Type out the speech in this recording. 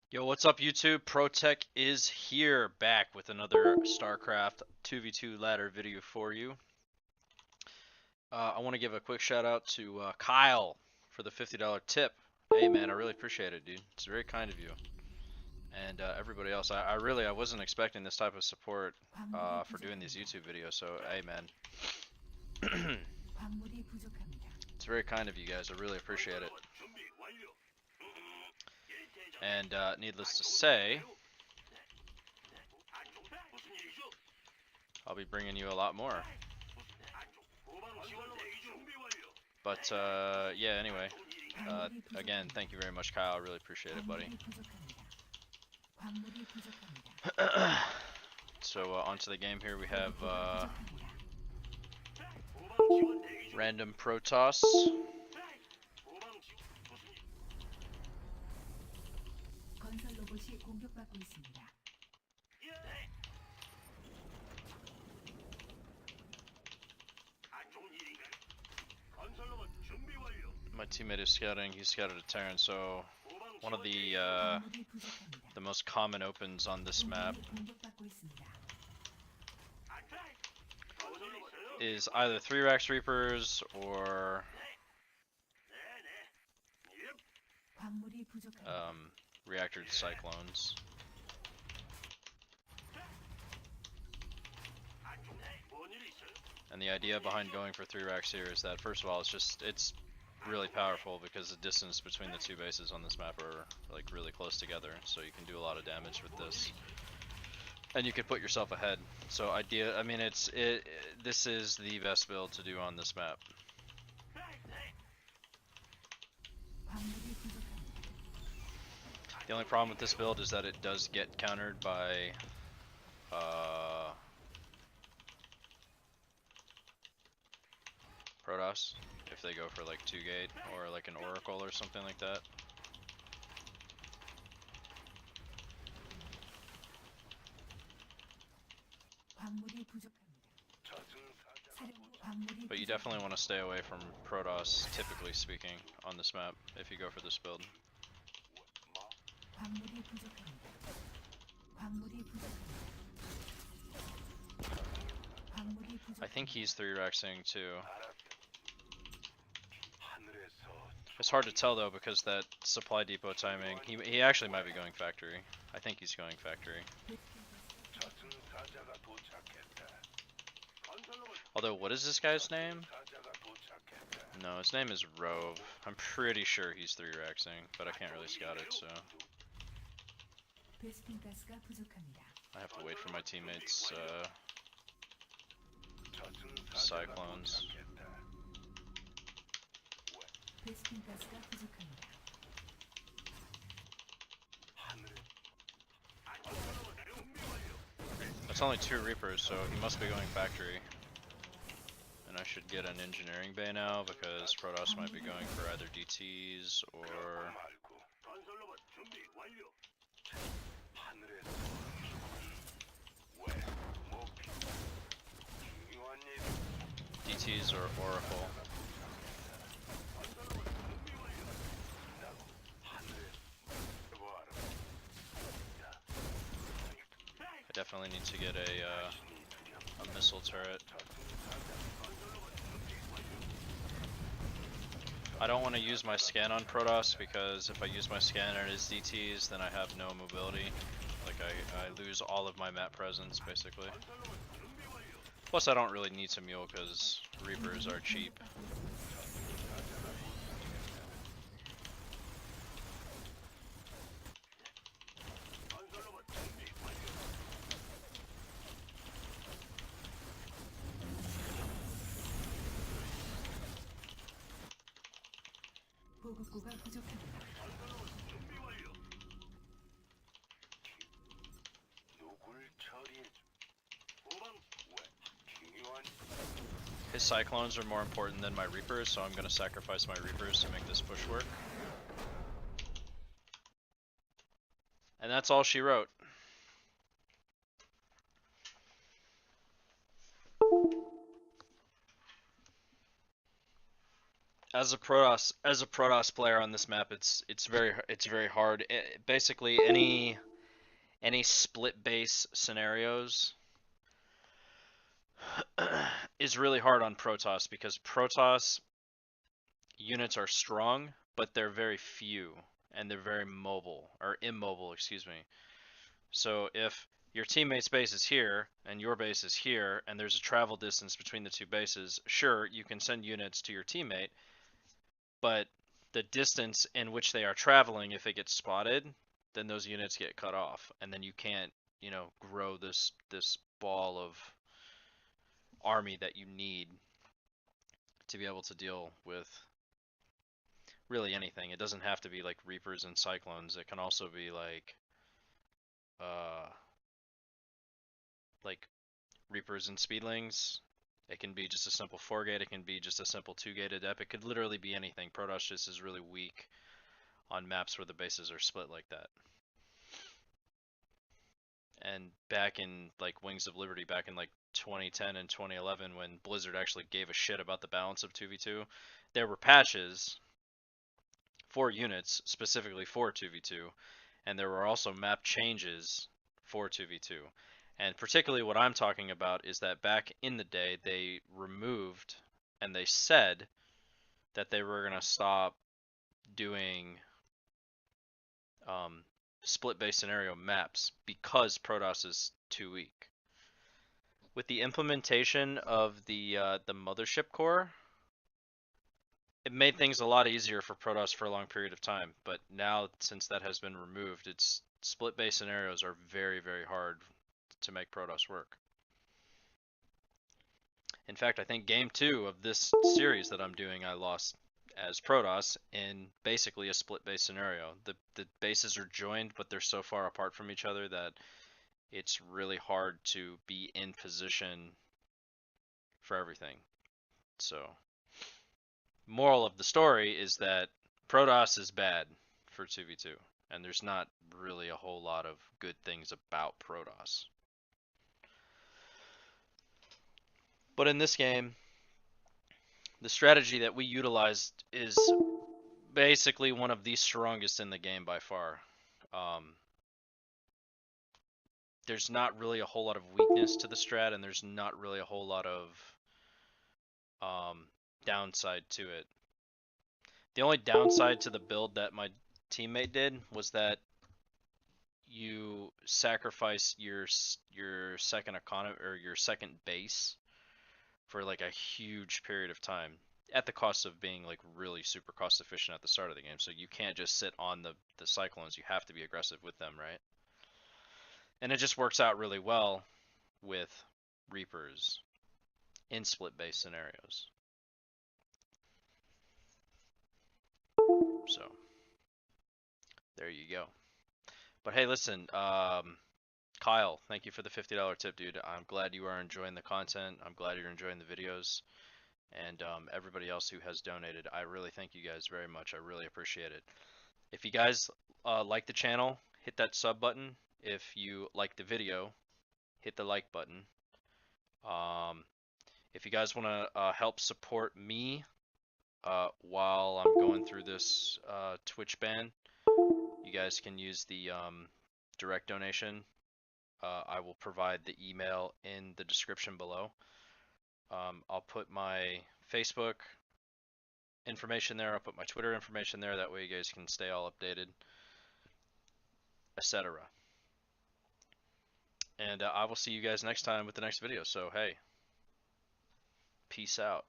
Yo, what's up, YouTube? ProTech is here, back with another StarCraft 2v2 ladder video for you. I want to give a quick shout out to Kyle for the $50 tip. Hey, man, I really appreciate it, dude. It's very kind of you. And everybody else, I wasn't expecting this type of support for doing these YouTube videos. So, hey, man, it's very kind of you guys. I really appreciate it. And needless to say, I'll be bringing you a lot more. But yeah, anyway, again, thank you very much, Kyle. I really appreciate it, buddy. So onto the game here, we have random Protoss. My teammate is scouting. He scouted a Terran, so one of the most common opens on this map is either 3-Rax Reapers or reactored Cyclones. And the idea behind going for 3-Rax here is that, first of all, it's really powerful because the distance between the two bases on this map are like really close together, so you can do a lot of damage with this. And you could put yourself ahead. So this is the best build to do on this map. The only problem with this build is that it does get countered by Protoss if they go for like 2-gate or like an Oracle or something like that. But you definitely want to stay away from Protoss, typically speaking, on this map if you go for this build. I think he's 3-Raxing too. It's hard to tell though because that supply depot timing, he actually might be going factory. I think he's going factory. Although, what is this guy's name? No, his name is Rove. I'm pretty sure he's 3-Raxing, but I can't really scout it, so I have to wait for my teammates' Cyclones. That's only 2 Reapers, so he must be going factory. And I should get an engineering bay now because Protoss might be going for either DTs or Oracle. I definitely need to get a missile turret. I don't want to use my scan on Protoss because if I use my scan and it is DTs, then I have no mobility. Like I lose all of my map presence basically. Plus I don't really need to mule because Reapers are cheap. His Cyclones are more important than my Reapers, so I'm gonna sacrifice my Reapers to make this push work. And that's all she wrote. as a Protoss player on this map, it's very hard. Basically, any split base scenarios is really hard on Protoss because Protoss units are strong, but they're very few and they're very mobile or immobile, excuse me. So if your teammate's base is here and your base is here and there's a travel distance between the two bases, sure, you can send units to your teammate, but the distance in which they are traveling, if it gets spotted, then those units get cut off, and then you can't, grow this ball of army that you need to be able to deal with really anything. It doesn't have to be like Reapers and Cyclones. It can also be uh like Reapers and Speedlings. It can be just a simple 4-gate. It can be just a simple 2-gated ep. It could literally be anything. Protoss just is really weak on maps where the bases are split like that. And back in like Wings of Liberty, back in like 2010 and 2011, when Blizzard actually gave a shit about the balance of 2v2, there were patches for units specifically for 2v2, and there were also map changes for 2v2. And particularly what I'm talking about is that back in the day, they removed and they said that they were going to stop doing split base scenario maps because Protoss is too weak. With the implementation of the mothership core, it made things a lot easier for Protoss for a long period of time. But now, since that has been removed, it's split base scenarios are very, very hard to make Protoss work. In fact, I think game 2 of this series that I'm doing, I lost as Protoss in basically a split base scenario. The bases are joined, but they're so far apart from each other that it's really hard to be in position for everything. So, moral of the story is that Protoss is bad for 2v2, and there's not really a whole lot of good things about Protoss. But in this game, the strategy that we utilized is basically one of the strongest in the game by far. There's not really a whole lot of weakness to the strat, and there's not really a whole lot of downside to it. The only downside to the build that my teammate did was that you sacrifice your second economy or your second base for like a huge period of time at the cost of being like really super cost efficient at the start of the game. So you can't just sit on the Cyclones, you have to be aggressive with them, right? And it just works out really well with Reapers in split base scenarios. So there you go. But hey, listen, Kyle, thank you for the $50 tip, dude. I'm glad you are enjoying the content. I'm glad you're enjoying the videos. And everybody else who has donated, I really thank you guys very much. I really appreciate it. If you guys like the channel, hit that sub button. If you like the video, hit the like button. If you guys want to help support me while I'm going through this Twitch ban, you guys can use the direct donation. I will provide the email in the description below. I'll put my Facebook information there. I'll put my Twitter information there. That way you guys can stay all updated, etc. And I will see you guys next time with the next video. So, hey, peace out.